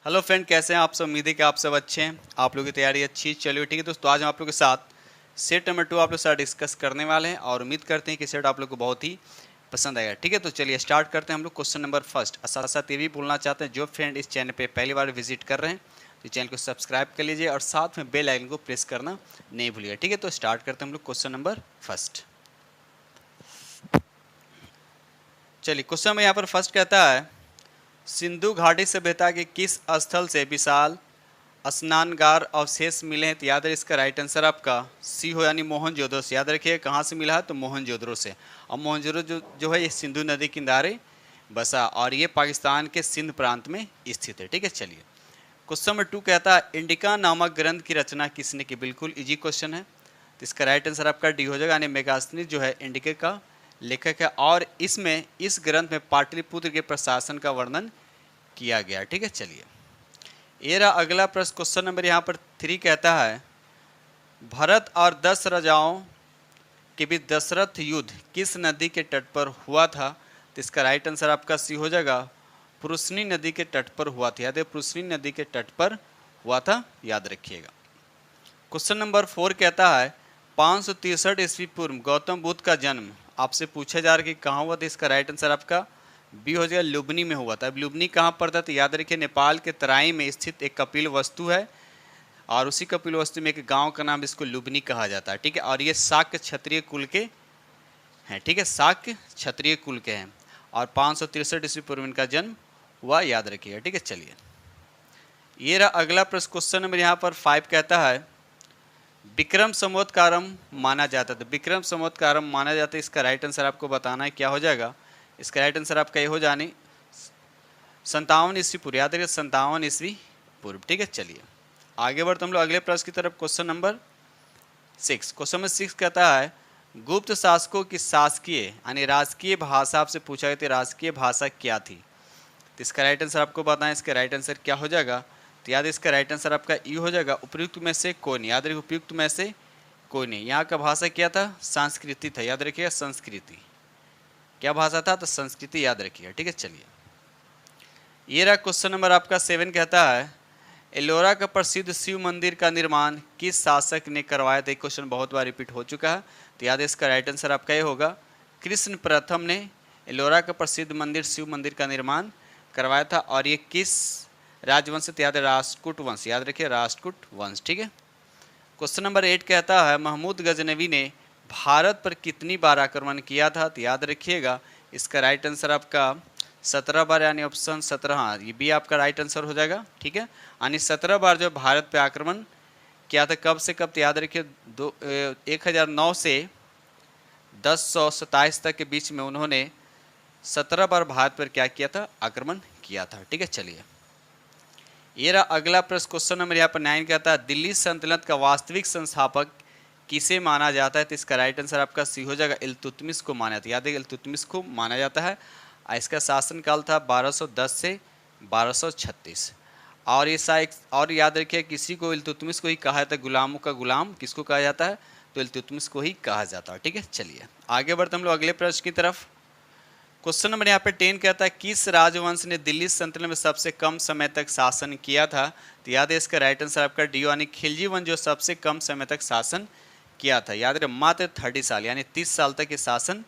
Hello friend, कैसे हैं आप सब। उम्मीद है कि आप सब अच्छे हैं, आप लोगों की तैयारी अच्छी चलिए। ठीक है दोस्तों, आज हम आप लोगों के साथ सेट नंबर 2 आप लोग के साथ डिस्कस करने वाले हैं और उम्मीद करते हैं कि सेट आप लोग को बहुत ही पसंद आएगा। ठीक है, तो चलिए स्टार्ट करते हैं हम लोग क्वेश्चन नंबर फर्स्ट। साथ साथ ये भी बोलना चाहते हैं जो फ्रेंड इस चैनल पे पहली बार विजिट कर रहे हैं तो चैनल को सब्सक्राइब कर लीजिए और साथ में बेल आइकन को प्रेस करना नहीं भूलिएगा। ठीक है, तो स्टार्ट करते हैं हम लोग क्वेश्चन नंबर फर्स्ट। चलिए क्वेश्चन में यहाँ पर फर्स्ट कहता है, सिंधु घाटी सभ्यता के किस स्थल से विशाल स्नानगार अवशेष मिले हैं। तो याद है इसका राइट आंसर आपका सी हो, यानी मोहनजोदड़ो से। याद रखिए कहाँ से मिला है, तो मोहनजोदड़ो से। और मोहनजोदड़ो जो है ये सिंधु नदी किनारे बसा और ये पाकिस्तान के सिंध प्रांत में स्थित है। ठीक है, चलिए क्वेश्चन नंबर 2 कहता है, इंडिका नामक ग्रंथ की रचना किसने की। बिल्कुल इजी क्वेश्चन है, तो इसका राइट आंसर आपका डी हो जाएगा, यानी मेगास्थनीज जो है इंडिका का लेखक है और इसमें इस ग्रंथ में पाटलिपुत्र के प्रशासन का वर्णन किया गया। ठीक है, चलिए ये रहा अगला प्रश्न। क्वेश्चन नंबर यहाँ पर 3 कहता है, भरत और 10 राजाओं के बीच दशरथ युद्ध किस नदी के तट पर हुआ था। तो इसका राइट आंसर आपका सी हो जाएगा, पुरुषनी नदी के तट पर हुआ था। याद है पुरुषनी नदी के तट पर हुआ था, याद रखिएगा। क्वेश्चन नंबर 4 कहता है, 563 ईस्वी पूर्व गौतम बुद्ध का जन्म आपसे पूछा जा रहा है कि कहाँ हुआ था। इसका राइट आंसर आपका बी हो जाएगा, लुबनी में हुआ था। अब लुबनी कहाँ पर था, तो याद रखिए नेपाल के तराई में स्थित एक कपिल वस्तु है और उसी कपिल वस्तु में एक गांव का नाम इसको लुबनी कहा जाता है। ठीक है, और ये शाक्य क्षत्रिय कुल के हैं। ठीक है, शाक्य क्षत्रिय कुल के हैं और 563 ईस्वी पूर्व इनका जन्म हुआ, याद रखिएगा। ठीक है, चलिए ये रहा अगला प्रश्न। क्वेश्चन नंबर यहाँ पर 5 कहता है, विक्रम संवत्कारम माना जाता है। तो विक्रम संवत्कारम माना जाता है, इसका राइट आंसर आपको बताना है, क्या हो जाएगा। इसका राइट आंसर आपका ये हो जाने 57 ईस्वी पूर्व। याद रखिए 57 ईस्वी पूर्व। ठीक है, चलिए आगे बढ़ते हम लोग अगले प्रश्न की तरफ। Question number 6। क्वेश्चन नंबर 6 कहता है, गुप्त शासकों की शासकीय यानी राजकीय भाषा आपसे पूछा गया, राजकीय भाषा क्या थी। तो इसका राइट आंसर आपको बताएं, इसका राइट आंसर क्या हो जाएगा। तो याद इसका राइट आंसर आपका ई हो जाएगा, उपयुक्त में से कोई नहीं। याद रखिए उपयुक्त में से कोई नहीं। यहाँ का भाषा क्या था, संस्कृति था। याद रखिएगा संस्कृति, क्या भाषा था, तो संस्कृति, याद रखिएगा। ठीक है, चलिए ये रहा क्वेश्चन नंबर आपका 7 कहता है, एलोरा का प्रसिद्ध शिव मंदिर का निर्माण किस शासक ने करवाया था। क्वेश्चन बहुत बार रिपीट हो चुका है, तो याद है इसका राइट आंसर आपका ये होगा, कृष्ण प्रथम ने एलोरा का प्रसिद्ध मंदिर शिव मंदिर का निर्माण करवाया था और ये किस राजवंश से। याद है राष्ट्रकूट वंश। याद रखिए राष्ट्रकूट वंश। ठीक है, क्वेश्चन नंबर 8 कहता है, महमूद गजनवी ने भारत पर कितनी बार आक्रमण किया था। तो याद रखिएगा इसका राइट आंसर आपका 17 बार, यानी ऑप्शन 17, हाँ ये भी आपका राइट आंसर हो जाएगा। ठीक है, यानी 17 बार जो भारत पे आक्रमण किया था। कब से कब, तो याद रखिए 1009 से 1027 तक के बीच में उन्होंने 17 बार भारत पर क्या किया था, आक्रमण किया था। ठीक है, चलिए ये रहा अगला प्रश्न। क्वेश्चन नंबर यहाँ पर 9 कहता है, दिल्ली सल्तनत का वास्तविक संस्थापक किसे माना जाता है। तो इसका राइट आंसर आपका सी हो जाएगा, इल्तुतमिश को माना जाता है। याद है इल्तुतमिश को माना जाता है। इसका शासनकाल था 1210 से 1236 और ये और याद रखिए किसी को इल्तुतमिश को ही कहा जाता है, गुलामों का गुलाम किसको कहा जाता है, तो इल्तुतमिश को ही कहा जाता है। ठीक है, चलिए आगे बढ़ते हम लोग अगले प्रश्न की तरफ। क्वेश्चन नंबर यहाँ पे 10 कहता है, किस राजवंश ने दिल्ली सल्तनत में सबसे कम समय तक शासन किया था। तो याद है इसका राइट आंसर आपका डी, यानी खिलजी वंश जो सबसे कम समय तक शासन किया था। याद रहे मात्र 30 साल, यानी 30 साल तक ये शासन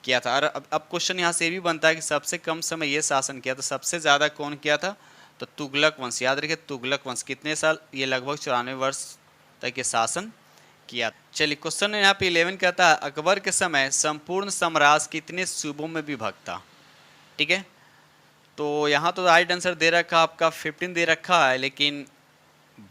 किया था। और अब क्वेश्चन यहाँ से भी बनता है कि सबसे कम समय ये शासन किया था, सबसे ज़्यादा कौन किया था, तो तुगलक वंश। याद रखिए तुगलक वंश कितने साल, ये लगभग 94 वर्ष तक ये शासन किया। चलिए क्वेश्चन यहाँ पे 11 कहता है, अकबर के समय संपूर्ण साम्राज्य कितने सूबों में विभक्त था। ठीक है, तो यहाँ तो राइट आंसर दे रखा आपका 15 दे रखा है, लेकिन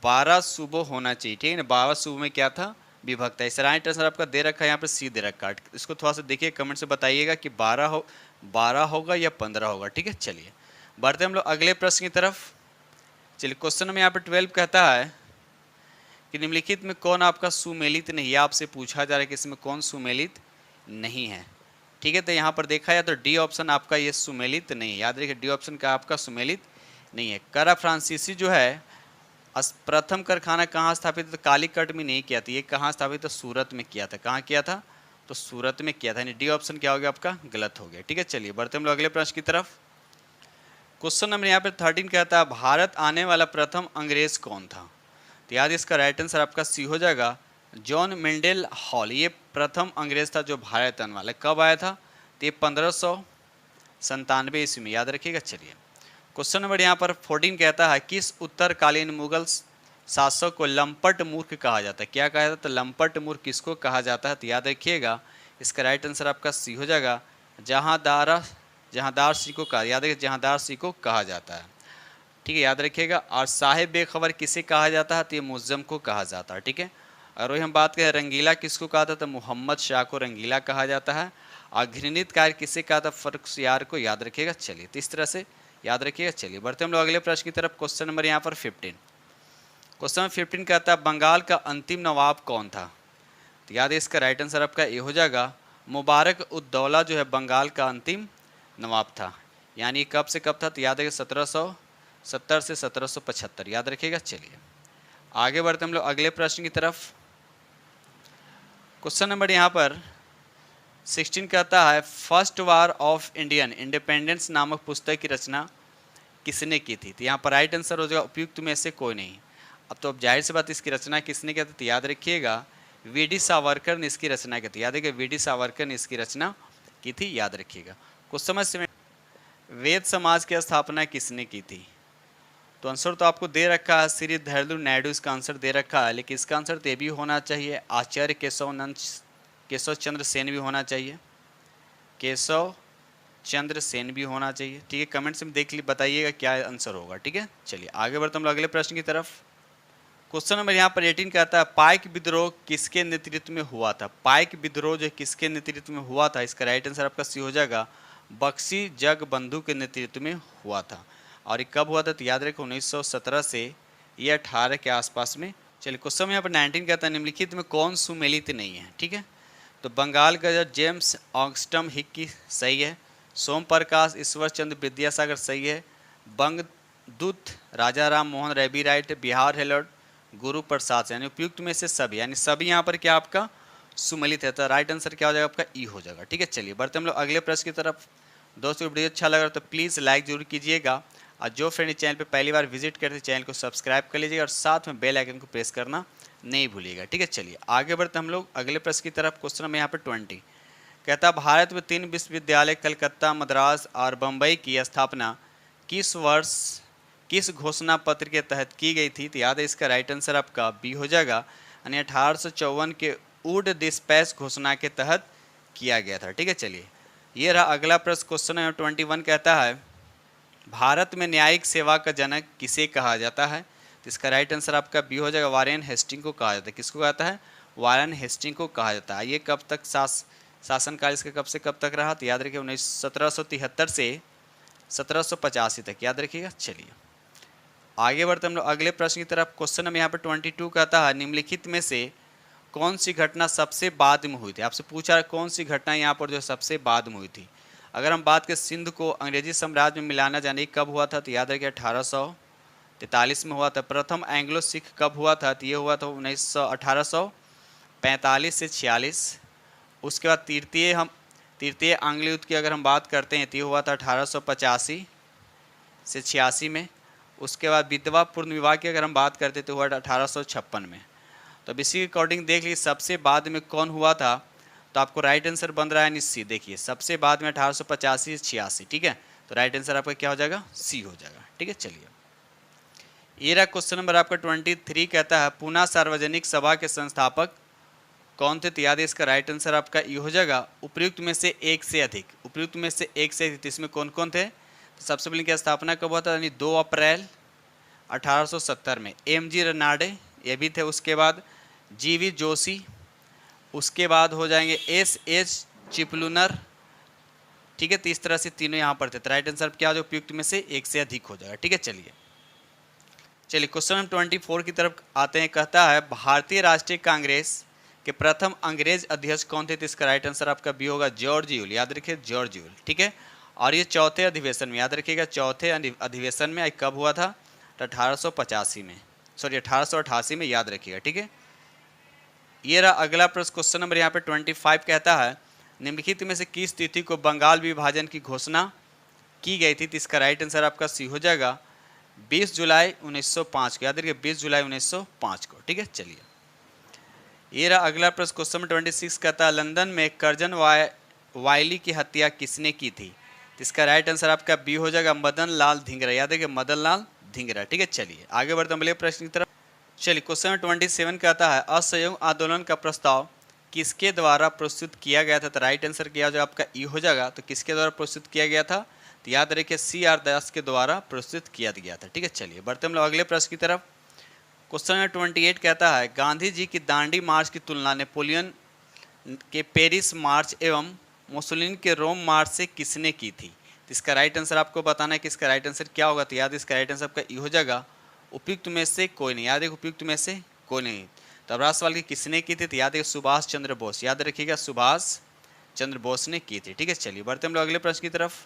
12 सूबों होना चाहिए। ठीक है ना, 12 सूबों में क्या था, विभक्त है। इस राइट आंसर आपका दे रखा है, यहाँ पर सी दे रखा है। इसको थोड़ा सा देखिए कमेंट से बताइएगा कि 12 होगा या 15 होगा। ठीक है, चलिए बढ़ते हम लोग अगले प्रश्न की तरफ। चलिए क्वेश्चन में यहाँ पर 12 कहता है कि निम्नलिखित में कौन आपका सुमेलित नहीं है। आपसे पूछा जा रहा है कि इसमें कौन सुमेलित नहीं है। ठीक है, तो यहाँ पर देखा जाए तो डी ऑप्शन आपका ये सुमेलित नहीं है। याद रखिए डी ऑप्शन का आपका सुमेलित नहीं है। करा फ्रांसीसी जो है प्रथम कारखाना कहाँ स्थापित, तो कालीकट में नहीं किया था, ये कहाँ स्थापित, तो सूरत में किया था। कहाँ किया था, तो सूरत में किया था। यानी डी ऑप्शन क्या हो गया आपका, गलत हो गया। ठीक है, चलिए बढ़ते हम लोग अगले प्रश्न की तरफ। क्वेश्चन नंबर यहाँ पे 13 कहता है भारत आने वाला प्रथम अंग्रेज कौन था? तो याद इसका राइट आंसर आपका सी हो जाएगा जॉन मिंडेल हॉल। ये प्रथम अंग्रेज था जो भारत आने वाला। कब आया था? तो ये 1597 ईस्वी में, याद रखिएगा। चलिए क्वेश्चन नंबर यहाँ पर 14 कहता है किस उत्तरकालीन मुगल शासक को लंपट मूर्ख कहा जाता है? क्या कहा जाता है? तो लंपट मूर्ख किसको कहा जाता है? तो याद रखिएगा इसका राइट आंसर आपका सी हो जाएगा जहांदार सिंह को कहा, याद रखिए जहांदार सिंह को कहा जाता है। ठीक है, याद रखिएगा। और साहिब बेखबर किसे कहा जाता है? तो ये मुअज्जम को कहा जाता है। ठीक है, और वही हम बात करें रंगीला किसको कहा था? तो मोहम्मद शाह को रंगीला कहा जाता है। और घृणित कार्य किसे कहा था? फर्रुखसियार को, याद रखिएगा। चलिए तो इस तरह से याद रखिएगा। चलिए बढ़ते हम लोग अगले प्रश्न की तरफ। क्वेश्चन नंबर यहाँ पर 15। क्वेश्चन नंबर 15 कहता है बंगाल का अंतिम नवाब कौन था? तो याद है इसका राइट आंसर आपका ये हो जाएगा मुबारक उद्दौला जो है बंगाल का अंतिम नवाब था। यानी कब से कब था? तो याद है 1770 से 1775, याद रखिएगा। चलिए आगे बढ़ते हम लोग अगले प्रश्न की तरफ। क्वेश्चन नंबर यहाँ पर 16 कहता है first war of Indian independence नामक पुस्तक की रचना किसने की थी? तो यहाँ पर राइट आंसर हो जाएगा उपयुक्त में से कोई नहीं। अब जाहिर सी बात इसकी रचना किसने की थी? तो याद रखिएगा वी.डी. सावरकर ने इसकी रचना की थी। याद रखिएगा वी.डी. सावरकर ने इसकी रचना की थी, याद रखिएगा। कुछ समझ से वेद समाज की स्थापना किसने की थी? तो आंसर तो आपको दे रखा है श्री धैर्यधर नायडू, इसका आंसर दे रखा है। लेकिन इसका आंसर तो ये भी होना चाहिए आचार्य केशव चंद्र सेन भी होना चाहिए, केशव चंद्र सेन भी होना चाहिए। ठीक है, कमेंट्स में देख ली बताइएगा क्या आंसर होगा। ठीक है, चलिए आगे बढ़ते हम लोग अगले प्रश्न की तरफ। क्वेश्चन नंबर यहाँ पर 18 कहता है पाइक विद्रोह किसके नेतृत्व में हुआ था? पाइक विद्रोह जो किसके नेतृत्व में हुआ था? इसका राइट आंसर आपका सी हो जाएगा बख्शी जगबंधु के नेतृत्व में हुआ था। और ये कब हुआ था? तो याद रखें 1917 से ये 18 के आसपास में। चलिए क्वेश्चन यहाँ पर 19 कहता है निम्नलिखित में कौन सुमेलित नहीं है? ठीक है, तो बंगाल का जेम्स ऑगस्टम हिक्की सही है, सोम प्रकाश ईश्वर चंद्र विद्यासागर सही है, बंगदूत राजा राम मोहन रेबी राइट, बिहार हेलड गुरु प्रसाद, यानी उपयुक्त में से सभी, यानी सभी यहाँ पर क्या आपका सुमेलित है। तो राइट आंसर क्या हो जाएगा आपका ई हो जाएगा। ठीक है, चलिए बढ़ते हम लोग अगले प्रश्न की तरफ। दोस्तों वीडियो अच्छा लगा तो प्लीज़ लाइक जरूर कीजिएगा, और जो फ्रेंड इस चैनल पे पहली बार विजिट करते चैनल को सब्सक्राइब कर लीजिएगा और साथ में बेल आइकन को प्रेस करना नहीं भूलिएगा। ठीक है, चलिए आगे बढ़ते हम लोग अगले प्रश्न की तरफ। क्वेश्चन नंबर यहाँ पर 20 कहता भारत में 3 विश्वविद्यालय कलकत्ता, मद्रास और बम्बई की स्थापना किस वर्ष किस घोषणा पत्र के तहत की गई थी? तो याद है इसका राइट आंसर आपका बी हो जाएगा, यानी 1854 के वुड डिस्पैच घोषणा के तहत किया गया था। ठीक है, चलिए ये रहा अगला प्रश्न। क्वेश्चन नंबर 21 कहता है भारत में न्यायिक सेवा का जनक किसे कहा जाता है? तो इसका राइट आंसर आपका बी हो जाएगा वारेन हेस्टिंग को कहा जाता है। किसको कहता है? वारेन हेस्टिंग को कहा जाता है। ये कब तक शासनकाल इसका कब से कब तक रहा? तो याद रखिए 1773 से 1785 तक, याद रखिएगा। चलिए आगे बढ़ते हम लोग अगले प्रश्न की तरफ। क्वेश्चन नंबर यहाँ पर 22 कहता है निम्नलिखित में से कौन सी घटना सबसे बाद में हुई थी? आपसे पूछा कौन सी घटना यहाँ पर जो सबसे बाद में हुई थी। अगर हम बात करें सिंध को अंग्रेजी साम्राज्य में मिलाना जाने कब हुआ था? तो याद रखिए 1843 में हुआ था। प्रथम एंग्लो सिख कब हुआ था? तो ये हुआ था 1845 से 46। उसके बाद तृतीय आंग्ल युद्ध की अगर हम बात करते हैं तो ये हुआ था 1885 से 86 में। उसके बाद विधवा पूर्ण विवाह की अगर हम बात करते तो हुआ 1856 में। तो अब इसी के अकॉर्डिंग देख लीजिए सबसे बाद में कौन हुआ था? तो आपको राइट आंसर बन रहा है सी। देखिए सबसे बाद में 1885 से 86। ठीक है, तो राइट आंसर आपका क्या हो जाएगा? सी हो जाएगा। ठीक है, चलिए ये रहा क्वेश्चन नंबर आपका 23 कहता है पुणे सार्वजनिक सभा के संस्थापक कौन थे? तो याद है इसका राइट आंसर आपका ये हो जाएगा उपयुक्त में से एक से अधिक। उपयुक्त में से एक से अधिक, इसमें कौन कौन थे? तो सबसे पहले क्या स्थापना कब हुआ था? यानी 2 अप्रैल 1870 में। एम.जी. रनाडे ये भी थे। उसके बाद जी.वी. जोशी, उसके बाद हो जाएंगे एस.एच. चिपलूनर। ठीक है, तो इस तरह से तीनों यहाँ पर थे। तो राइट आंसर क्या हो जाएगा? उपयुक्त में से एक से अधिक हो जाएगा। ठीक है, चलिए क्वेश्चन नंबर 24 की तरफ आते हैं। कहता है भारतीय राष्ट्रीय कांग्रेस के प्रथम अंग्रेज अध्यक्ष कौन थे? तो इसका राइट आंसर आपका बी होगा जॉर्ज यूल। याद रखिए जॉर्ज यूल। ठीक है, और ये चौथे अधिवेशन में, याद रखिएगा चौथे अधिवेशन में कब हुआ था? 1885 में, सॉरी 1888 में, याद रखिएगा। ठीक है, ये रहा अगला प्रश्न। क्वेश्चन नंबर यहाँ पे 25 कहता है निम्नलिखित में से किस तिथि को बंगाल विभाजन की घोषणा की गई थी, तो इसका राइट आंसर आपका सी हो जाएगा 20 जुलाई 1905 को। याद रखिए 20 जुलाई 1905 को। ठीक है, चलिए ये रहा अगला प्रश्न। क्वेश्चन नंबर 26 कहता है लंदन में कर्जन वायली की हत्या किसने की थी? तो इसका राइट आंसर आपका बी हो जाएगा मदन लाल धिंगरा। याद है कि मदन लाल धिंगरा। ठीक है, चलिए आगे बढ़ते हैं अगले प्रश्न की तरफ। चलिए क्वेश्चन नंबर 27 कहता है असहयोग आंदोलन का प्रस्ताव किसके द्वारा प्रस्तुत किया गया था? तो राइट आंसर क्या हो जाएगा आपका ई हो जाएगा। तो किसके द्वारा प्रस्तुत किया गया था? तो याद रखिए CR दास के द्वारा प्रस्तुत किया गया था। ठीक है, चलिए बढ़ते हम लोग अगले प्रश्न की तरफ। क्वेश्चन नंबर 28 कहता है गांधी जी की दांडी मार्च की तुलना नेपोलियन के पेरिस मार्च एवं मुसोलिनी के रोम मार्च से किसने की थी? तो इसका राइट आंसर आपको बताना है कि इसका राइट आंसर क्या होगा। तो याद इसका राइट आंसर आपका ई हो जाएगा उपयुक्त में से कोई नहीं। याद है उपयुक्त में से कोई नहीं। तो अब सवाल की किसने की थी? तो याद है सुभाष चंद्र बोस। याद रखिएगा सुभाष चंद्र बोस ने की थी। ठीक है, चलिए बढ़ते हम लोग अगले प्रश्न की तरफ।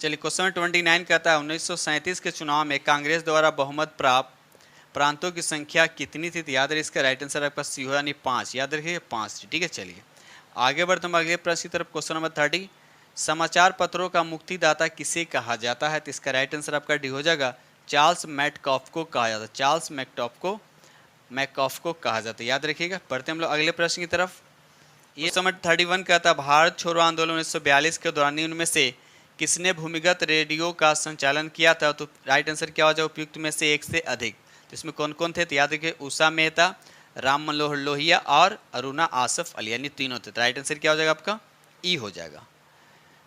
चलिए क्वेश्चन 29 कहता है 1937 के चुनाव में कांग्रेस द्वारा बहुमत प्राप्त प्रांतों की संख्या कितनी थी? तो याद रखिए इसका राइट आंसर आपका सी हो यानी 5। याद रखिए 5। ठीक है, चलिए आगे बढ़ते हम अगले प्रश्न की तरफ। क्वेश्चन नंबर 30 समाचार पत्रों का मुक्तिदाता किसे कहा जाता है? तो इसका राइट आंसर आपका डी हो जाएगा चार्ल्स मैककॉफ को कहा जाता है। चार्ल्स मैककॉफ को कहा जाता है। याद रखिएगा। बढ़ते हम लोग अगले प्रश्न की तरफ। ये नंबर 31 कहता है भारत छोड़ो आंदोलन 1942 के दौरान उनमें से किसने भूमिगत रेडियो का संचालन किया था? तो राइट आंसर क्या हो जाए उपयुक्त में से एक से अधिक। तो इसमें कौन कौन थे? तो याद रखिए उषा मेहता, राम मनोहर लोहिया और अरुणा आसफ अली, यानी तीनों थे। तो राइट आंसर क्या हो जाएगा आपका ई हो जाएगा।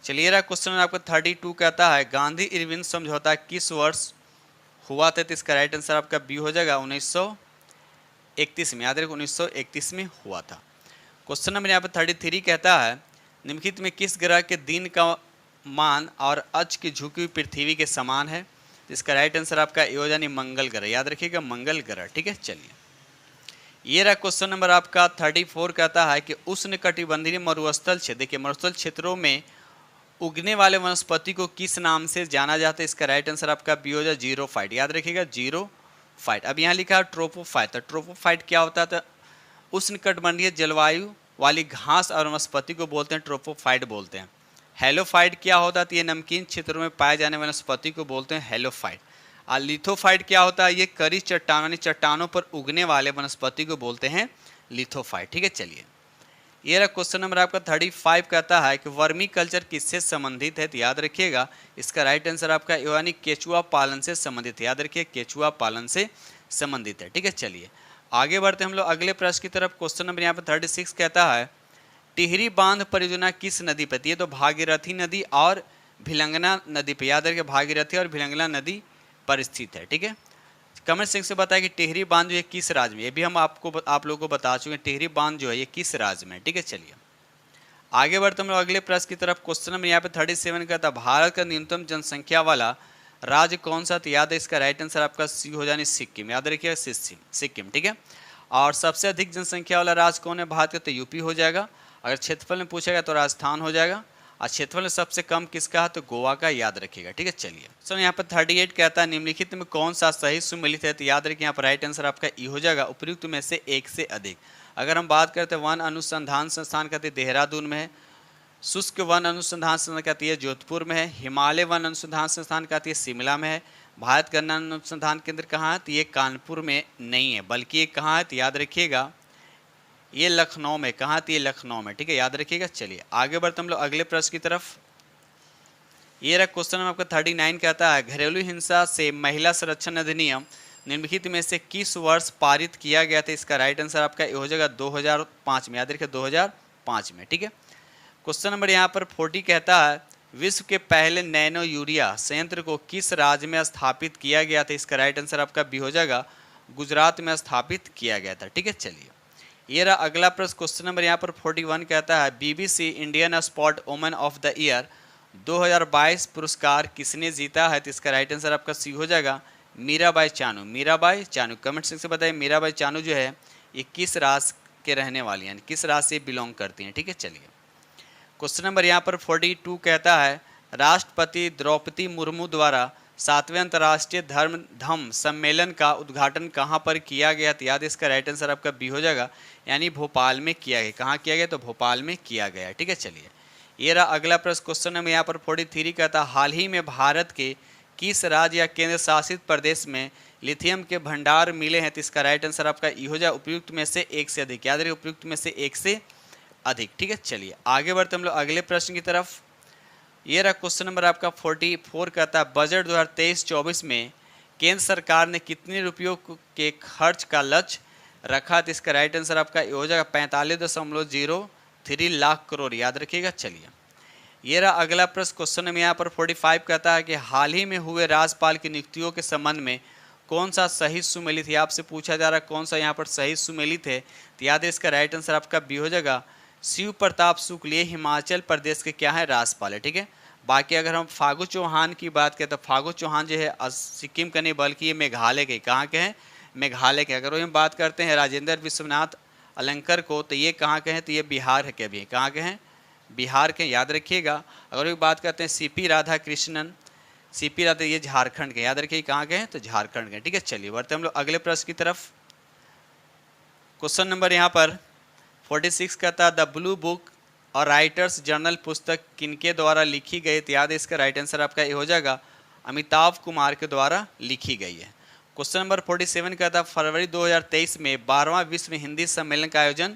चलिए रहा क्वेश्चन आपका 32 कहता है गांधी इरविन समझौता किस वर्ष हुआ था? तो इसका राइट आंसर आपका बी हो जाएगा 1931 में। याद रखिए 1931 में हुआ था। क्वेश्चन नंबर यहाँ पर 33 कहता है निम्नलिखित में किस ग्रह के दिन का मान और अक्ष की झुकी हुई पृथ्वी के समान है? इसका राइट आंसर आपका ए हो यानी मंगल ग्रह। याद रखिएगा मंगल ग्रह। ठीक है, चलिए ये रहा क्वेश्चन नंबर आपका 34 कहता है कि उष्णकटिबंधीय मरुस्थल क्षेत्र, देखिए मरुस्थल क्षेत्रों में उगने वाले वनस्पति को किस नाम से जाना जाता है? इसका राइट आंसर आपका बी हो जाए जीरोफाइट। याद रखिएगा जीरोफाइट। अब यहाँ लिखा है ट्रोपोफाइट। तो ट्रोपोफाइट क्या होता है? उष्णकटिबंधीय जलवायु वाली घास और वनस्पति को बोलते हैं ट्रोपोफाइट बोलते हैं। हेलोफाइट क्या होता है? तो ये नमकीन क्षेत्रों में पाए जाने वाले वनस्पति को बोलते हैं हेलोफाइट। और लिथोफाइट क्या होता है? ये करी चट्टान यानी चट्टानों पर उगने वाले वनस्पति को बोलते हैं लिथोफाइट। ठीक है, चलिए ये रहा क्वेश्चन नंबर आपका 35 कहता है कि वर्मी कल्चर किससे संबंधित है? तो याद रखिएगा इसका राइट आंसर आपका यानी केचुआ पालन से संबंधित है। याद रखिए केचुआ पालन से संबंधित है। ठीक है, चलिए आगे बढ़ते हम लोग अगले प्रश्न की तरफ। क्वेश्चन नंबर यहाँ पर 36 कहता है टिहरी बांध परियोजना किस नदी पर? ये तो भागीरथी नदी और भिलंगना नदी पे। याद रखिए भागीरथी और भिलंगना नदी पर स्थित है। ठीक है, कमेंट सेक्शन से बताया कि टिहरी बांध जो है किस राज्य में? ये भी हम आप लोगों को बता चुके हैं टिहरी बांध जो है ये किस राज्य में। ठीक है, चलिए आगे बढ़ते हम लोग अगले प्रश्न की तरफ। क्वेश्चन नंबर यहाँ पे 37 का था भारत का न्यूनतम जनसंख्या वाला राज्य कौन सा? तो याद है इसका राइट आंसर आपका सी हो जाए सिक्किम। याद रखिएगा सिक्किम। ठीक है, और सबसे अधिक जनसंख्या वाला राज्य कौन है भारत का? तो यूपी हो जाएगा। अगर क्षेत्रफल में पूछेगा तो राजस्थान हो जाएगा। और क्षेत्रफल में सबसे कम किसका है? तो गोवा का। याद रखिएगा। ठीक है, चलिए सर यहाँ पर 38 कहता है निम्नलिखित में कौन सा सही सुमेलित है? तो याद रखिए यहाँ पर राइट आंसर आपका ई हो जाएगा उपयुक्त में से एक से अधिक। अगर हम बात करते हैं वन अनुसंधान संस्थान कहते हैं देहरादून में है, शुष्क वन अनुसंधान संस्थान कहती है जोधपुर में है, हिमालय वन अनुसंधान संस्थान कहती है शिमला में है, भारत गन्ना अनुसंधान केंद्र कहाँ है? तो ये कानपुर में नहीं है बल्कि ये कहाँ है? तो याद रखिएगा ये लखनऊ में। कहाँ? तो ये लखनऊ में। ठीक है, याद रखिएगा। चलिए आगे बढ़ते हम लोग अगले प्रश्न की तरफ। ये रहा क्वेश्चन आपका 39 कहता है घरेलू हिंसा से महिला संरक्षण अधिनियम निम्नलिखित में से किस वर्ष पारित किया गया था? इसका राइट आंसर आपका हो जाएगा 2005 में। याद रखिए 2005 में। ठीक है, क्वेश्चन नंबर यहाँ पर 40 कहता है विश्व के पहले नैनो यूरिया संयंत्र को किस राज्य में स्थापित किया गया था? इसका राइट आंसर आपका बी हो जाएगा गुजरात में स्थापित किया गया था। ठीक है, चलिए ये रहा अगला प्रश्न। क्वेश्चन नंबर यहाँ पर 41 कहता है BBC Indian sport women of the year 2022 पुरस्कार किसने जीता है? तो इसका राइट आंसर आपका सी हो जाएगा मीराबाई चानू। मीराबाई चानू। कमेंट सेक्शन से बताइए मीराबाई चानू जो है ये किस राज्य के रहने वाली हैं, किस राज्य से बिलोंग करती हैं? ठीक है, चलिए क्वेश्चन नंबर यहाँ पर 42 कहता है राष्ट्रपति द्रौपदी मुर्मू द्वारा 7वें अंतर्राष्ट्रीय धम्म सम्मेलन का उद्घाटन कहाँ पर किया गया? तो याद इसका राइट आंसर आपका बी हो जाएगा यानी भोपाल में किया गया। कहाँ किया गया? तो भोपाल में किया गया। ठीक है, चलिए ये रहा अगला प्रश्न। क्वेश्चन नंबर यहाँ पर 43 कहता है हाल ही में भारत के किस राज्य या केंद्र शासित प्रदेश में लिथियम के भंडार मिले हैं? तो इसका राइट आंसर आपका ई हो जाए उपयुक्त में से एक से अधिक। याद रखिए उपयुक्त में से एक से अधिक। ठीक है, चलिए आगे बढ़ते हम लोग अगले प्रश्न की तरफ। ये रहा क्वेश्चन नंबर आपका 44 कहता है बजट 2023-24 में केंद्र सरकार ने कितने रुपयों के खर्च का लक्ष्य रखा? तो इसका राइट आंसर आपका ये हो जाएगा 45.03 लाख करोड़। याद रखिएगा। चलिए ये रहा अगला प्रश्न। क्वेश्चन नंबर यहाँ पर 45 कहता है कि हाल ही में हुए राज्यपाल की नियुक्तियों के संबंध में कौन सा सही सुमेलित है? आपसे पूछा जा रहा है कौन सा यहाँ पर सही सुमेलित है। तो याद है इसका राइट आंसर आपका बी हो जाएगा शिव प्रताप शुक्ल। ये हिमाचल प्रदेश के क्या है? राज्यपाल है। ठीक है, बाकी अगर हम फागू चौहान की बात करें तो फागू चौहान जो है सिक्किम का नहीं बल्कि ये मेघालय के, कहाँ के हैं? मेघालय के। अगर वही हम बात करते हैं राजेंद्र विश्वनाथ अलंकर को तो ये कहाँ के हैं? तो ये बिहार के भी कहाँ के हैं? बिहार के। याद रखिएगा। अगर वही बात करते हैं सीपी राधाकृष्णन, सीपी राधा ये झारखंड के। याद रखिए कहाँ के हैं? तो झारखंड के। ठीक है, चलिए बढ़ते हम लोग अगले प्रश्न की तरफ। क्वेश्चन नंबर यहाँ पर 46 कहता द ब्लू बुक और राइटर्स जर्नल पुस्तक किनके द्वारा लिखी गई? तो याद है इसका राइट आंसर आपका ये हो जाएगा अमिताभ कुमार के द्वारा लिखी गई है। क्वेश्चन नंबर 47 कहता फरवरी 2023 में 12वां विश्व हिंदी सम्मेलन का आयोजन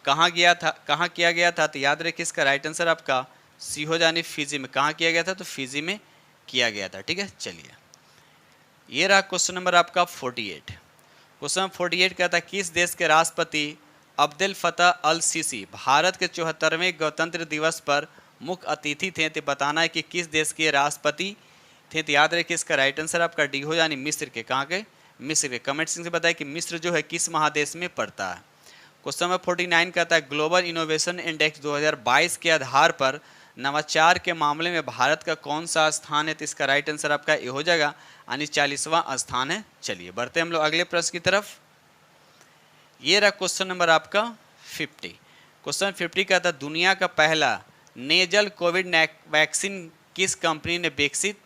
कहाँ किया गया था? तो याद रखिए इसका राइट आंसर आपका सी हो जानी फिजी में। कहाँ किया गया था? तो फिजी में किया गया था। ठीक है, चलिए ये रहा क्वेश्चन नंबर आपका 48। क्वेश्चन नंबर 48 कहता है किस देश के राष्ट्रपति अब्देल फतह अल सीसी भारत के 74वें गणतंत्र दिवस पर मुख्य अतिथि थे? तो बताना है कि किस देश के राष्ट्रपति थे। तो याद रखिए इसका राइट आंसर आपका डी हो यानी मिस्र के। कहाँ के? मिस्र के। कमेंट से बताए कि मिस्र जो है किस महादेश में पड़ता है। क्वेश्चन नंबर 49 कहता है ग्लोबल इनोवेशन इंडेक्स 2022 के आधार पर नवाचार के मामले में भारत का कौन सा स्थान है? तो इसका राइट आंसर आपका ये हो जाएगा यानी 40वां स्थान है। चलिए बढ़ते हम लोग अगले प्रश्न की तरफ। ये रहा क्वेश्चन नंबर आपका 50। क्वेश्चन 50 कहता है दुनिया का पहला नेजल कोविड वैक्सीन किस कंपनी ने विकसित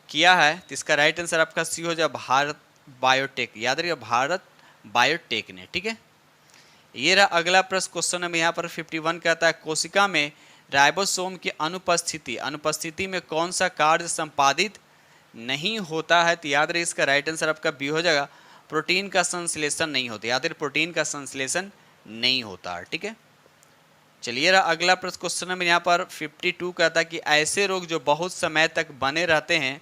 किया है? तो इसका राइट आंसर आपका सी हो जाए भारत बायोटेक। याद रखिए भारत बायोटेक ने। ठीक है, ये रहा अगला प्रश्न। क्वेश्चन नंबर यहाँ पर 51 कहता है कोशिका में राइबोसोम की अनुपस्थिति में कौन सा कार्य संपादित नहीं होता है? तो याद रखिए इसका राइट आंसर आपका बी हो जाएगा प्रोटीन का संश्लेषण नहीं होता। याद रखिए प्रोटीन का संश्लेषण नहीं होता। ठीक है, चलिए रहा अगला प्रश्न। क्वेश्चन नंबर यहाँ पर 52 कहता है कि ऐसे रोग जो बहुत समय तक बने रहते हैं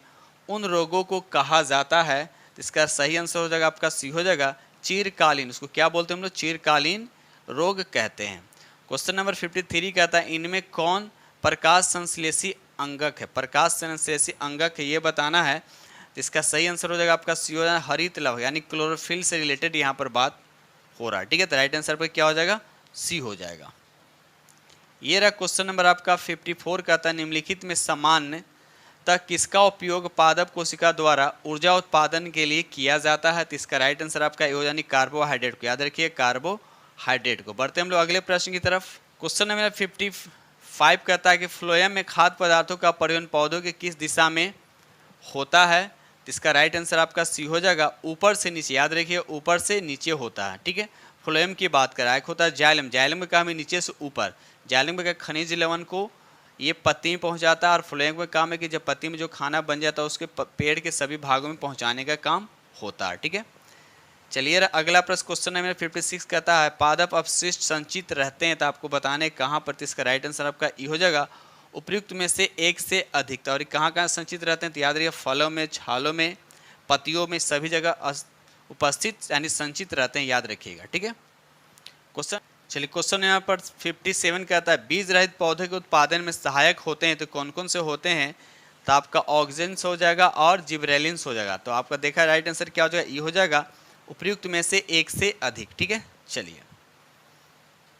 उन रोगों को कहा जाता है? तो इसका सही आंसर हो जाएगा आपका सी हो जाएगा चिरकालीन। उसको क्या बोलते हैं हम लोग? चिरकालीन रोग कहते हैं। क्वेश्चन नंबर 53 कहता है इनमें कौन प्रकाश संश्लेषी अंगक है? प्रकाश संश्लेषी अंगक है ये बताना है। इसका सही आंसर हो जाएगा आपका सी हो जाएगा हरित लव यानी क्लोरोफिल से रिलेटेड यहाँ पर बात हो रहा है। ठीक है, तो राइट आंसर पर क्या हो जाएगा? सी हो जाएगा। ये रहा क्वेश्चन नंबर आपका 54 कहता है निम्नलिखित में सामान्य तक किसका उपयोग पादप कोशिका द्वारा ऊर्जा उत्पादन के लिए किया जाता है? तो इसका राइट आंसर आपका ये हो यानी कार्बोहाइड्रेट को। याद रखिए कार्बोहाइड्रेट को। बढ़ते हम लोग अगले प्रश्न की तरफ। क्वेश्चन नंबर 55 कहता है कि फ्लोएम में खाद्य पदार्थों का परिवहन पौधों के किस दिशा में होता है? तो इसका राइट आंसर आपका सी हो जाएगा ऊपर से नीचे। याद रखिए ऊपर से नीचे होता है। ठीक है, फ्लोएम की बात करा। एक होता है जाइलम, जाइलम का काम है नीचे से ऊपर। जाइलम का खनिज लवण को ये पत्ती में पहुंचाता है और फ्लोएम का काम है कि जब पत्ती में जो खाना बन जाता है उसके पेड़ के सभी भागों में पहुंचाने का काम होता है। ठीक है, चलिए अगला प्रश्न। क्वेश्चन नंबर 56 कहता है पादप अपशिष्ट संचित रहते हैं तो आपको बताने कहाँ पर? तो इसका राइट आंसर आपका ई हो जाएगा उपयुक्त में से एक से अधिक। और कहाँ कहाँ संचित रहते हैं? तो याद रखिए फलों में, छालों में, पत्तियों में, सभी जगह उपस्थित यानी संचित रहते हैं। याद रखिएगा। ठीक है, क्वेश्चन चलिए क्वेश्चन यहाँ पर 57 कहता है बीज रहित पौधे के उत्पादन में सहायक होते हैं तो कौन कौन से होते हैं? तो आपका ऑक्सीजन्स हो जाएगा और जिब्रेलिन्स हो जाएगा। तो आपका देखा राइट आंसर क्या हो जाएगा? ये हो जाएगा उपयुक्त में से एक से अधिक। ठीक है, चलिए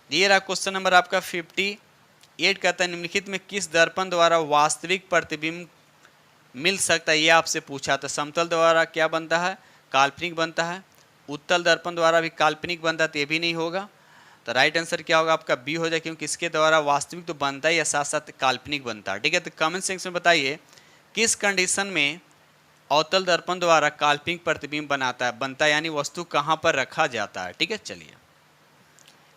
ये रहा क्वेश्चन नंबर आपका 58 कहता है निम्नलिखित में किस दर्पण द्वारा वास्तविक प्रतिबिंब मिल सकता है? ये आपसे पूछा। तो समतल द्वारा क्या बनता है? काल्पनिक बनता है। उत्तल दर्पण द्वारा भी काल्पनिक बनता है तो ये भी नहीं होगा। तो राइट आंसर क्या होगा आपका? बी हो जाए क्योंकि इसके द्वारा वास्तविक तो बनता है या साथ साथ काल्पनिक बनता है। ठीक है, तो कमेंट सेक्शन में बताइए किस कंडीशन में अवतल दर्पण द्वारा काल्पनिक प्रतिबिंब बनता है यानी वस्तु कहाँ पर रखा जाता है। ठीक है, चलिए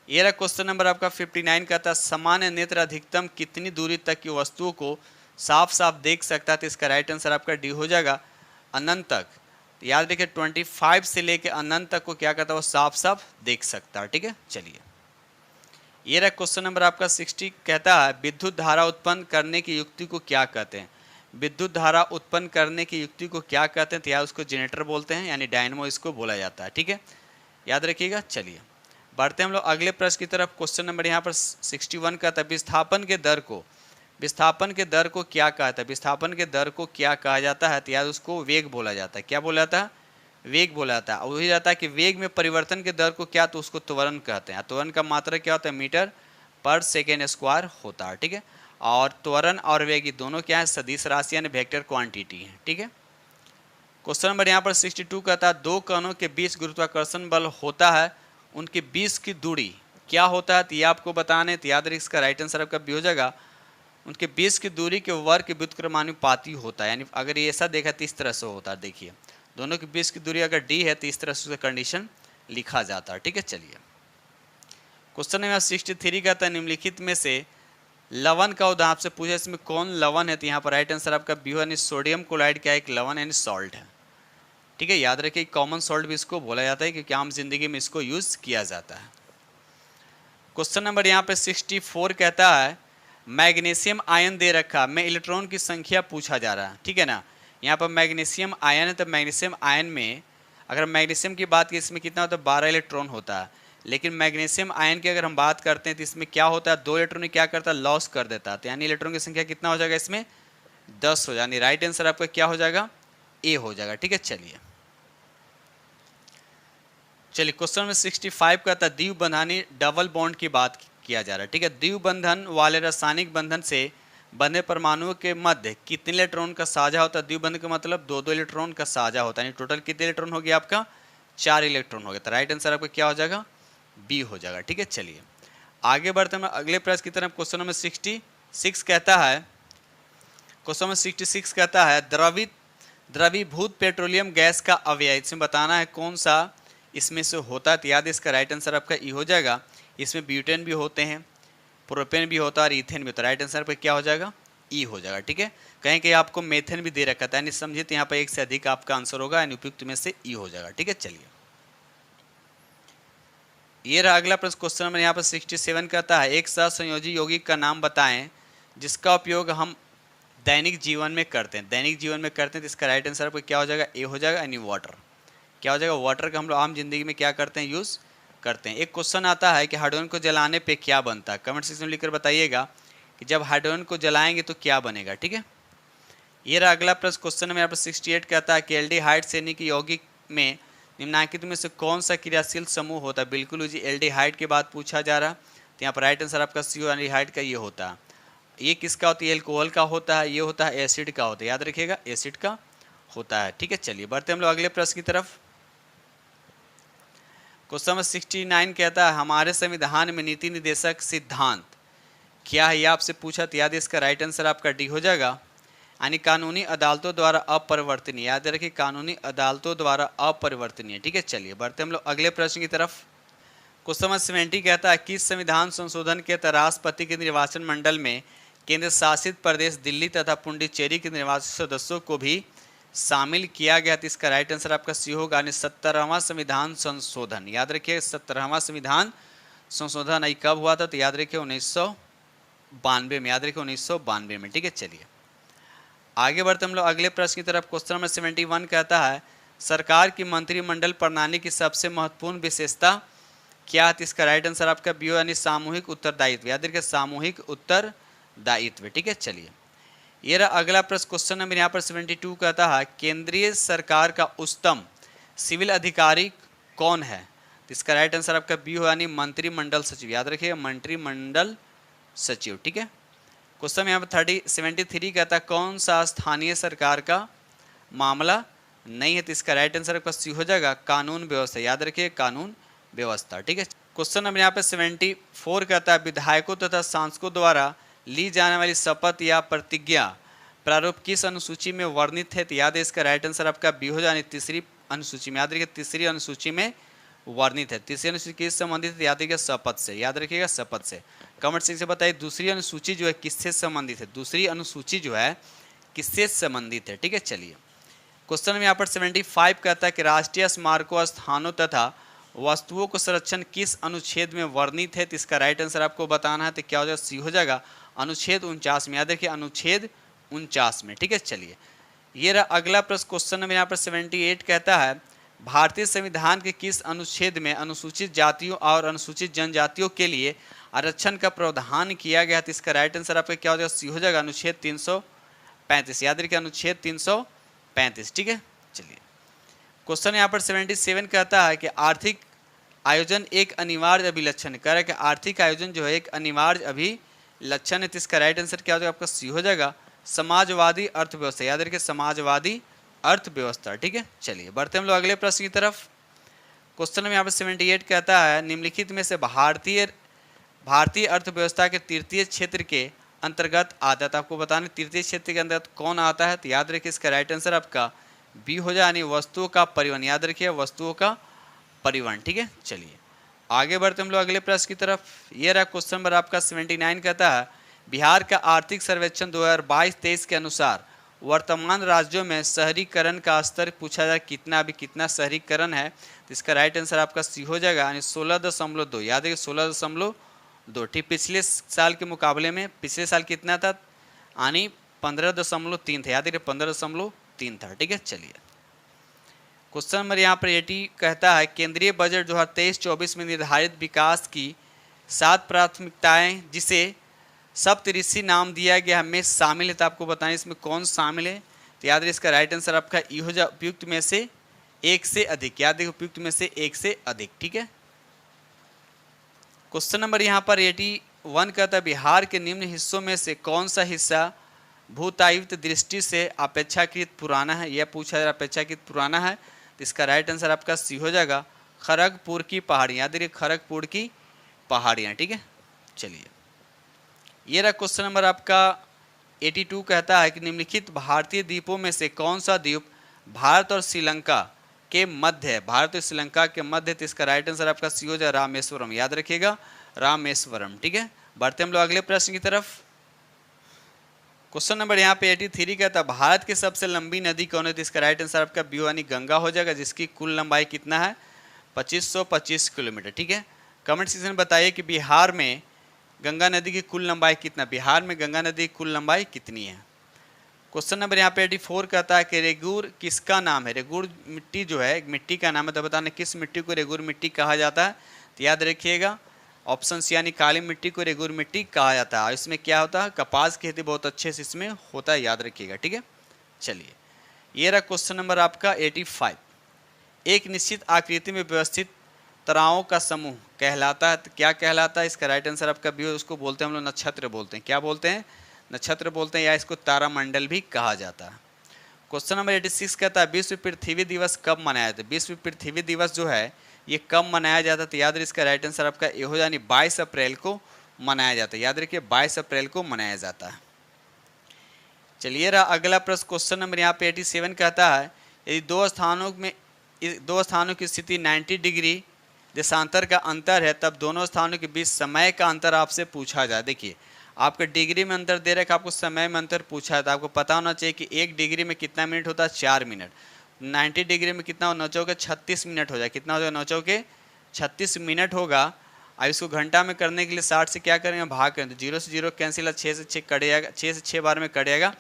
ये रहा क्वेश्चन नंबर आपका 59 का था, सामान्य नेत्र अधिकतम कितनी दूरी तक की वस्तुओं को साफ साफ देख सकता है? तो इसका राइट आंसर आपका डी हो जाएगा, अनंत तक। तो याद रखिए 25 से लेके अनंत तक को क्या करता है, वो साफ साफ देख सकता है। ठीक है, चलिए ये रहा क्वेश्चन नंबर आपका 60 कहता है विद्युत धारा उत्पन्न करने की युक्ति को क्या कहते हैं? विद्युत धारा उत्पन्न करने की युक्ति को क्या कहते हैं? तो यार उसको जनरेटर बोलते हैं, यानी डायनमो इसको बोला जाता है। ठीक है, याद रखिएगा। चलिए बढ़ते हम लोग अगले प्रश्न की तरफ। क्वेश्चन नंबर यहाँ पर 61 का था, विस्थापन के दर को क्या कहता है? विस्थापन के दर को क्या कहा जाता है? तो यार उसको वेग बोला जाता है। क्या बोला जाता है? वेग बोला जाता है। वही जाता है कि वेग में परिवर्तन के दर को क्या, तो उसको त्वरण कहते हैं। त्वरण का मात्रा क्या होता है? मीटर पर सेकेंड स्क्वायर होता है। ठीक है, और त्वरण और वेग दोनों क्या है? सदिश राशि यानी वेक्टर क्वांटिटी है। ठीक है, क्वेश्चन नंबर यहाँ पर 62 का था, दो कणों के बीच गुरुत्वाकर्षण बल होता है, उनके बीच की दूरी क्या होता है? तो ये आपको बताना है। तो याद रखिए इसका राइट आंसर आपका भी हो जाएगा, उनके बीच की दूरी के वर्ग के व्युत्क्रमानुपाती होता है। यानी अगर ये ऐसा देखा तो इस तरह से होता है। देखिए दोनों के बीच की दूरी अगर डी है तो इस तरह से कंडीशन लिखा जाता है। ठीक है, चलिए क्वेश्चन नंबर 63 का था, निम्नलिखित में से लवण का उदाहरण आपसे पूछा, इसमें कौन लवण है? तो यहाँ पर राइट आंसर आपका बी यानी सोडियम क्लोराइड क्या एक लवण यानी सॉल्ट है। ठीक है, याद रखिए कॉमन सॉल्ट भी इसको बोला जाता है क्योंकि आम जिंदगी में इसको यूज किया जाता है। क्वेश्चन नंबर यहाँ पे 64 कहता है मैग्नीशियम आयन दे रखा, में इलेक्ट्रॉन की संख्या पूछा जा रहा है। ठीक है ना, यहाँ पर मैग्नीशियम आयन है, तो मैग्नीशियम आयन में अगर मैग्नीशियम की बात की इसमें कितना होता है? 12 इलेक्ट्रॉन होता है। लेकिन मैग्नीशियम आयन की अगर हम बात करते हैं तो इसमें क्या होता है? 2 इलेक्ट्रॉन क्या करता है? लॉस कर देता है। तो यानी इलेक्ट्रॉन की संख्या कितना हो जाएगा? इसमें 10 हो जाए, यानी राइट आंसर आपका क्या हो जाएगा? ए हो जाएगा। ठीक है, चलिए क्वेश्चन नंबर 65 का था, द्विबंधनी डबल बॉन्ड की बात किया जा रहा है। ठीक है, द्विबंधन वाले रासायनिक बंधन से बंधे परमाणुओं के मध्य कितने इलेक्ट्रॉन का साझा होता है? द्विबंधन का मतलब 2-2 इलेक्ट्रॉन का साझा होता है। टोटल कितने इलेक्ट्रॉन हो गया आपका? 4 इलेक्ट्रॉन हो गया। तो राइट आंसर आपका क्या हो जाएगा? बी हो जाएगा। ठीक है, चलिए आगे बढ़ते हैं अगले प्रश्न की तरफ। क्वेश्चन नंबर 66 कहता है, क्वेश्चन नंबर 66 कहता है द्रवीभूत पेट्रोलियम गैस का अवयव, इसमें बताना है कौन सा इसमें से होता है। तो याद इसका राइट आंसर आपका ई हो जाएगा। इसमें ब्यूटेन भी होते हैं, प्रोपेन भी होता है और इथेन भी होता है। राइट आंसर पर क्या हो जाएगा? ई हो जाएगा। ठीक है, कहीं कहीं आपको मेथेन भी दे रखा था, यानी समझिए तो यहाँ पर एक से अधिक आपका आंसर होगा, यानी उपयुक्त में से ई हो जाएगा। ठीक है, चलिए ये रहा अगला प्रश्न। क्वेश्चन नंबर यहाँ पर 67 कहता है, एक सहसंयोजी यौगिक का नाम बताएं जिसका उपयोग हम दैनिक जीवन में करते हैं। दैनिक जीवन में करते हैं तो इसका राइट आंसर आपको क्या हो जाएगा? ए हो जाएगा, यानी वाटर। क्या हो जाएगा? वाटर का हम लोग आम जिंदगी में क्या करते हैं? यूज़ करते हैं। एक क्वेश्चन आता है कि हाइड्रोजन को जलाने पे क्या बनता है? कमेंट सेक्शन में लिखकर बताइएगा कि जब हाइड्रोजन को जलाएंगे तो क्या बनेगा। ठीक है, ये रहा अगला प्रश्न। क्वेश्चन नंबर यहाँ पर 68 कहता है कि एल्डिहाइड श्रेणी की यौगिक में निम्नलिखित में से कौन सा क्रियाशील समूह होता है? बिल्कुल जी, एल्डिहाइड की बात पूछा जा रहा। तो यहाँ पर राइट आंसर आपका सी एल्डिहाइड का ये होता है। ये किसका होता है? एल्कोहल का होता है, ये होता है एसिड का होता है। याद रखिएगा एसिड का होता है। ठीक है, चलिए बढ़ते हम लोग अगले प्रश्न की तरफ। क्वेश्चन नंबर 69 कहता है हमारे संविधान में नीति निर्देशक सिद्धांत क्या है? ये आपसे पूछा। तो याद इसका राइट आंसर आपका डी हो जाएगा, यानी कानूनी अदालतों द्वारा अपरिवर्तनीय। याद रखिए कानूनी अदालतों द्वारा अपरिवर्तनीय। ठीक है, चलिए बढ़ते हम लोग अगले प्रश्न की तरफ। क्वेश्चन नंबर 70 कहता है किस संविधान संशोधन के तहत राष्ट्रपति के निर्वाचन मंडल में केंद्र शासित प्रदेश दिल्ली तथा पुडुचेरी के निर्वाचित सदस्यों को भी शामिल किया गया? तो इसका राइट आंसर आपका सी होगा, यानी 17वां संविधान संशोधन। याद रखिए 17वां संविधान संशोधन ये कब हुआ था? तो याद रखिए 1992 में। याद रखिए 1992 में। ठीक है, चलिए आगे बढ़ते हम लोग अगले प्रश्न की तरफ। क्वेश्चन नंबर 71 कहता है सरकार की मंत्रिमंडल प्रणाली की सबसे महत्वपूर्ण विशेषता क्या है? इसका राइट आंसर आपका बी यानी सामूहिक उत्तरदायित्व। याद रखिए सामूहिक उत्तरदायित्व। ठीक है, चलिए ये रहा अगला प्रश्न। क्वेश्चन नंबर यहाँ पर 72 कहता है केंद्रीय सरकार का उच्चतम सिविल अधिकारी कौन है? तो इसका राइट आंसर आपका बी हो, यानी मंत्रिमंडल सचिव। याद रखिएगा मंत्रिमंडल सचिव। ठीक है, क्वेश्चन यहाँ पर 73 कहता है कौन सा स्थानीय सरकार का मामला नहीं है? तो इसका राइट आंसर आपका सी हो जाएगा, कानून व्यवस्था। याद रखिए कानून व्यवस्था। ठीक है, क्वेश्चन नंबर यहाँ पे 74 कहता है विधायकों तथा सांसदों द्वारा ली जाने वाली शपथ या प्रतिज्ञा प्रारूप किस अनुसूची में वर्णित है? तो याद है इसका राइट आंसर आपका बी हो जाए, तीसरी अनुसूची में। याद रखिए तीसरी अनुसूची में वर्णित है। तीसरी अनुसूची किससे संबंधित है? याद रखिएगा शपथ से, याद रखिएगा शपथ से। कमेंट सेक्शन से बताइए दूसरी अनुसूची जो है किससे संबंधित है? दूसरी अनुसूची जो है किससे संबंधित है? ठीक है, चलिए क्वेश्चन में यहाँ पर 75 कहता है कि राष्ट्रीय स्मारकों, स्थानों तथा वस्तुओं को संरक्षण किस अनुच्छेद में वर्णित है? तो इसका राइट आंसर आपको बताना है। तो क्या हो जाएगा? सी हो जाएगा अनुच्छेद 49 में। याद रखिए अनुच्छेद 49 में। ठीक है, चलिए ये रहा अगला प्रश्न। क्वेश्चन नंबर यहाँ पर 78 कहता है भारतीय संविधान के किस अनुच्छेद में अनुसूचित जातियों और अनुसूचित जनजातियों के लिए आरक्षण का प्रावधान किया गया? तो इसका राइट आंसर आपका क्या हो जाएगा? सी हो जाएगा अनुच्छेद 335। याद रखिए अनुच्छेद 335। ठीक है, चलिए क्वेश्चन यहाँ पर 77 कहता है कि आर्थिक आयोजन एक अनिवार्य अभिलक्षण कह रहा है कि आर्थिक आयोजन जो है एक अनिवार्य अभिलक्षण है। तो इसका राइट आंसर क्या हो जाएगा? आपका सी हो जाएगा समाजवादी अर्थव्यवस्था। याद रखिए समाजवादी अर्थव्यवस्था। ठीक है, चलिए बढ़ते हम लोग अगले प्रश्न की तरफ। क्वेश्चन में यहाँ पर 78 कहता है निम्नलिखित में से भारतीय अर्थव्यवस्था के तृतीय क्षेत्र के अंतर्गत आता है। तो आपको बताना तृतीय क्षेत्र के अंतर्गत कौन आता है? तो याद रखिए इसका राइट आंसर आपका बी हो जाए, यानी वस्तुओं का परिवहन। याद रखिए वस्तुओं का परिवहन। ठीक है, चलिए आगे बढ़ते हम लोग अगले प्रश्न की तरफ। ये रहा क्वेश्चन नंबर आपका 79 कहता है बिहार का आर्थिक सर्वेक्षण 2022-23 के अनुसार वर्तमान राज्यों में शहरीकरण का स्तर पूछा जाए कितना, अभी कितना शहरीकरण है? तो इसका राइट आंसर आपका सी हो जाएगा, यानी 16.2। याद रखिए 16.2। ठीक, पिछले साल के मुकाबले में पिछले साल कितना था? यानी 15.3 था। याद रखिए 15.3 था। ठीक है, चलिए क्वेश्चन नंबर यहाँ पर 80 कहता है केंद्रीय बजट 2023-24 में निर्धारित विकास की 7 प्राथमिकताएं जिसे सप्तऋषि नाम दिया गया में शामिल है। तो आपको बताएं इसमें कौन शामिल है? तो याद रखिए इसका राइट आंसर आपका ई हो जाए उपयुक्त में से एक से अधिक। याद रखिए उपयुक्त में से एक से अधिक। ठीक है, क्वेश्चन नंबर यहाँ पर 81 कहता है बिहार के निम्न हिस्सों में से कौन सा हिस्सा भूतायित दृष्टि से अपेक्षाकृत पुराना है? यह पूछा जा रहा अपेक्षाकृत पुराना है। तो इसका राइट आंसर आपका सी हो जाएगा खड़गपुर की पहाड़ियाँ। याद रखिए खड़गपुर की पहाड़ियाँ। ठीक है, चलिए ये रहा क्वेश्चन नंबर आपका 82 कहता है कि निम्नलिखित भारतीय द्वीपों में से कौन सा द्वीप भारत और श्रीलंका के मध्य है? भारत और श्रीलंका के मध्य। तो इसका राइट आंसर आपका सी हो जाए रामेश्वरम। याद रखिएगा रामेश्वरम। ठीक है, बढ़ते हम लोग अगले प्रश्न की तरफ। क्वेश्चन नंबर यहाँ पे 83 कहता है भारत की सबसे लंबी नदी कौन है? तो इसका राइट आंसर आपका बी यानी गंगा हो जाएगा, जिसकी कुल लंबाई कितना है? 2525 किलोमीटर। ठीक है, कमेंट सेक्शन में बताइए कि बिहार में गंगा नदी की कुल लंबाई कितना? बिहार में गंगा नदी की कुल लंबाई कितनी है? क्वेश्चन नंबर यहाँ पे 84 कहता है कि रेगुर किसका नाम है? रेगुर मिट्टी जो है एक मिट्टी का नाम है। तो बताना किस मिट्टी को रेगुर मिट्टी कहा जाता है? तो याद रखिएगा ऑप्शन सी यानी काली मिट्टी को रेगुर मिट्टी कहा जाता है। और इसमें क्या होता है? कपास की खेती बहुत अच्छे से इसमें होता है। याद रखिएगा। ठीक है, चलिए ये रहा क्वेश्चन नंबर आपका 85। एक निश्चित आकृति में व्यवस्थित ताराओं का समूह कहलाता है। तो क्या कहलाता है? इसका राइट आंसर आपका बी, उसको बोलते हैं हम लोग नक्षत्र बोलते हैं। क्या बोलते हैं? नक्षत्र बोलते हैं, या इसको तारामंडल भी कहा जाता है। क्वेश्चन नंबर 86 कहता है विश्व पृथ्वी दिवस कब मनाया जाता है? विश्व पृथ्वी दिवस जो है ये कब मनाया जाता है? तो याद रखिए इसका राइट आंसर आपका ए हो यानी 22 अप्रैल को मनाया जाता है। याद रखिए 22 अप्रैल को मनाया जाता है। चलिए रहा अगला प्रश्न। क्वेश्चन नंबर यहाँ पे 87 कहता है यदि दो स्थानों की स्थिति 90 डिग्री देशांतर का अंतर है तब दोनों स्थानों के बीच समय का अंतर आपसे पूछा जाए। देखिए आपके डिग्री में अंतर दे रखा, आपको समय में अंतर पूछा है, तो आपको पता होना चाहिए कि 1 डिग्री में कितना मिनट होता है? 4 मिनट। 90 डिग्री में कितना हो? 9 चौके 36 मिनट हो जाए। कितना हो जाएगा? 9 चौके 36 मिनट होगा। अब इसको घंटा में करने के लिए 60 से क्या करेंगे? भाग करेंगे। 0 से 0 कैंसिल है, 6 से 6 कट जाएगा, 6 से 6 बार में कट जाएगा।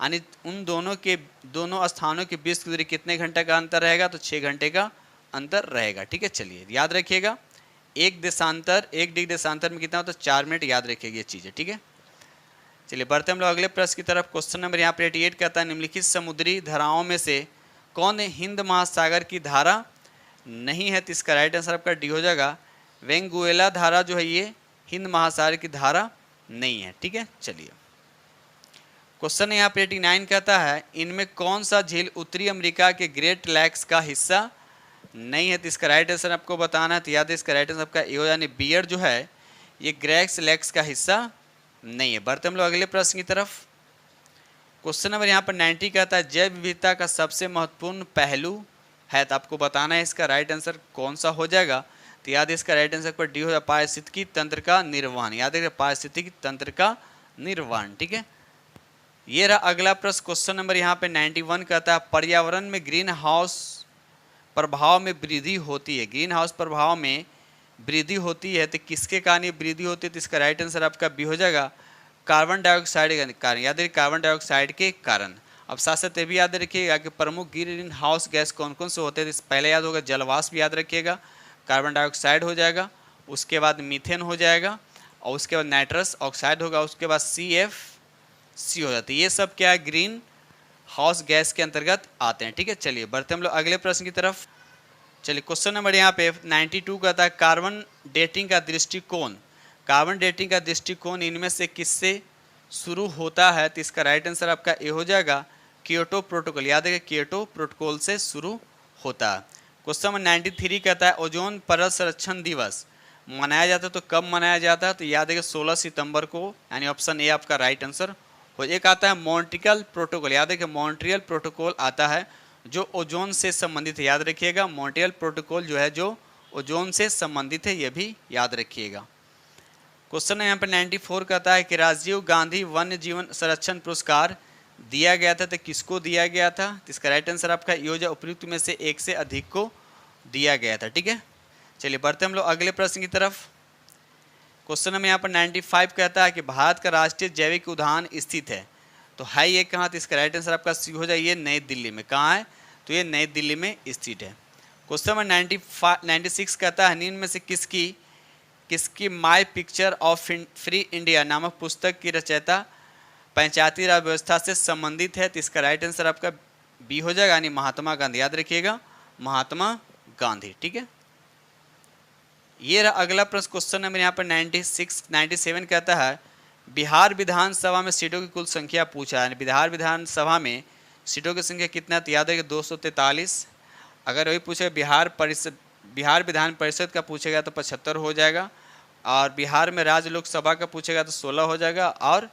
यानी उन दोनों स्थानों के बीच की दूरी कितने घंटे का अंतर रहेगा? तो 6 घंटे का अंतर रहेगा। ठीक है, चलिए याद रखिएगा 1 डिग्री देशांतर में कितना होता है? 4 मिनट। याद रखिएगा ये चीज़ें। ठीक है, चलिए बढ़ते हम लोग अगले प्रश्न की तरफ। क्वेश्चन नंबर यहाँ पर 88 कहता है निम्नलिखित समुद्री धाराओं में से कौन हिंद महासागर की धारा नहीं है? तो इसका राइट आंसर आपका डी हो जाएगा वेंगुएला धारा जो है ये हिंद महासागर की धारा नहीं है। ठीक है, चलिए क्वेश्चन यहाँ पे 89 कहता है इनमें कौन सा झील उत्तरी अमेरिका के ग्रेट लैक्स का हिस्सा नहीं है? तो इसका राइट आंसर आपको बताना है। तो याद है इसका राइट आंसर आपका ए यानी बियर जो है ये ग्रेट लैक्स का हिस्सा नहीं है। बढ़ते हम लोग अगले प्रश्न की तरफ। क्वेश्चन नंबर यहाँ पर 90 कहता है जैव विविधता का सबसे महत्वपूर्ण पहलू है, तो आपको बताना है इसका राइट आंसर कौन सा हो जाएगा। तो याद है इसका राइट आंसर पर डी हो जाएगा, पारिस्थितिकी तंत्र का निर्वहन। याद रखिए पारिस्थितिकी तंत्र का निर्वहन। ठीक है, ये रहा अगला प्रश्न। क्वेश्चन नंबर यहाँ पे 91 कहता है पर्यावरण में ग्रीन हाउस प्रभाव में वृद्धि होती है। ग्रीन हाउस प्रभाव में वृद्धि होती है तो किसके कारण ये वृद्धि होती है? तो इसका राइट आंसर आपका बी हो जाएगा, कार्बन डाइऑक्साइड के कारण। याद रखिए कार्बन डाइऑक्साइड के कारण। अब साथ साथ ये भी याद रखिएगा कि प्रमुख ग्रीन हाउस गैस कौन कौन से होते हैं। तो पहले याद होगा जलवाष्प याद रखिएगा, कार्बन डाइऑक्साइड हो जाएगा, उसके बाद मीथेन हो जाएगा, और उसके बाद नाइट्रस ऑक्साइड होगा, उसके बाद CFC हो जाती है। ये सब क्या है? ग्रीन हाउस गैस के अंतर्गत आते हैं। ठीक है, चलिए बढ़ते हम लोग अगले प्रश्न की तरफ। चलिए क्वेश्चन नंबर यहाँ पे 92 कहता है कार्बन डेटिंग का दृष्टिकोण। कार्बन डेटिंग का दृष्टिकोण इनमें से किससे शुरू होता है? तो इसका राइट आंसर आपका ए हो जाएगा, कियोटो प्रोटोकॉल। याद है कि कियोटो प्रोटोकॉल से शुरू होता है। क्वेश्चन नंबर 93 कहता है ओजोन परत संरक्षण दिवस मनाया जाता है तो कब मनाया जाता है? तो याद है कि 16 सितंबर को, यानी ऑप्शन ए आपका राइट आंसर हो। एक आता है मॉन्ट्रियल प्रोटोकॉल। याद है कि मॉन्ट्रियल प्रोटोकॉल आता है जो ओजोन से संबंधित है। याद रखिएगा मॉन्ट्रियल प्रोटोकॉल जो है जो ओजोन से संबंधित है, यह भी याद रखिएगा। क्वेश्चन यहाँ पर 94 कहता है कि राजीव गांधी वन्य जीवन संरक्षण पुरस्कार दिया गया था तो किसको दिया गया था? तो इसका राइट आंसर आपका ये हो जाए, उपयुक्त में से एक से अधिक को दिया गया था। ठीक है, चलिए बढ़ते हम लोग अगले प्रश्न की तरफ। क्वेश्चन नंबर यहाँ पर 95 कहता है कि भारत का राष्ट्रीय जैविक उद्यान स्थित है तो है ये कहाँ? तो इसका राइट आंसर आपका सी हो जाए, ये नई दिल्ली में। कहाँ है? तो ये नई दिल्ली में स्थित है। क्वेश्चन नंबर 96 कहता है निम्न में से किसकी my picture of free India नामक पुस्तक की रचयिता पंचायती राज व्यवस्था से संबंधित है? तो इसका राइट आंसर आपका बी हो जाएगा, यानी महात्मा गांधी। याद रखिएगा महात्मा गांधी। ठीक है, ये रहा अगला प्रश्न। क्वेश्चन नंबर यहाँ पर 97 कहता है बिहार विधानसभा में सीटों की कुल संख्या पूछा है। बिहार विधानसभा में सीटों की संख्या कितना? तो याद है कि 243। अगर वही पूछेगा बिहार विधान परिषद का पूछेगा तो 75 हो जाएगा, और बिहार में राज्य लोकसभा का पूछेगा तो 16 हो जाएगा, और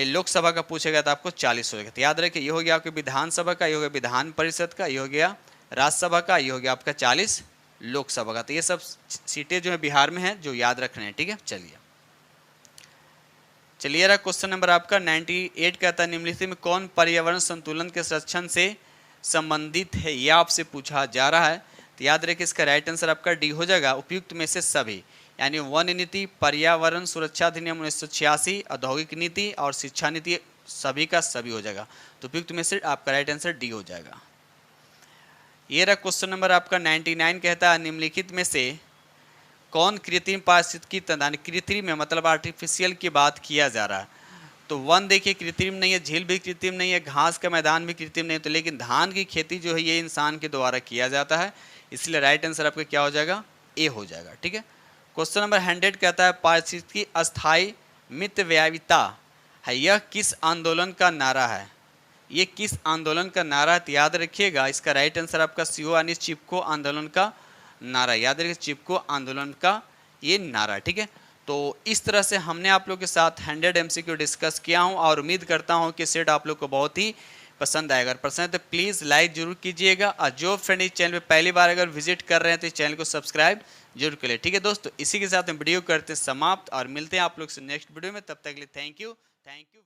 लोकसभा का पूछेगा तो आपको 40 हो जाएगा। तो याद रखिए ये हो गया आपके विधानसभा का, ये हो गया विधान परिषद का, ये हो गया राज्यसभा का, ये हो गया आपका 40 लोकसभा का। तो ये सब सीटें जो है बिहार में हैं जो याद रखने हैं। ठीक है, चलिए रहा क्वेश्चन नंबर आपका 98 कहता है निम्नलिखित में कौन पर्यावरण संतुलन के संरक्षण से संबंधित है? यह आपसे पूछा जा रहा है। तो याद रखिए इसका राइट आंसर आपका डी हो जाएगा, उपयुक्त में से सभी, यानी वन नीति, पर्यावरण सुरक्षा अधिनियम 1986, औद्योगिक नीति और शिक्षा नीति, सभी का सभी हो जाएगा। तो उपयुक्त में से आपका राइट आंसर डी हो जाएगा। ये रहा क्वेश्चन नंबर आपका 99 कहता है निम्नलिखित में से कौन कृत्रिम पारिस्थितिकी तंत्र, कृत्रिम में मतलब आर्टिफिशियल की बात किया जा रहा है। तो वन देखिए कृत्रिम नहीं है, झील भी कृत्रिम नहीं है, घास का मैदान भी कृत्रिम नहीं है, तो लेकिन धान की खेती जो है ये इंसान के द्वारा किया जाता है, इसलिए राइट आंसर आपका क्या हो जाएगा? ए हो जाएगा। ठीक है, क्वेश्चन नंबर 100 कहता है पारिस्थितिकी अस्थायी मितव्ययिता है, यह किस आंदोलन का नारा है? ये किस आंदोलन का नारा है? तो याद रखिएगा इसका राइट आंसर आपका सी हो, यानी चिपको आंदोलन का नारा। याद रखिए चिपको आंदोलन का ये नारा। ठीक है, तो इस तरह से हमने आप लोग के साथ 100 MCQ डिस्कस किया हूं, और उम्मीद करता हूं कि सेट आप लोग को बहुत ही पसंद आएगा। अगर पसंद है तो प्लीज़ लाइक जरूर कीजिएगा, और जो फ्रेंड इस चैनल पे पहली बार अगर विजिट कर रहे हैं तो इस चैनल को सब्सक्राइब जरूर करें। ठीक है दोस्तों, इसी के साथ हम वीडियो करते हैं समाप्त, और मिलते हैं आप लोग से नेक्स्ट वीडियो में। तब तक के लिए थैंक यू।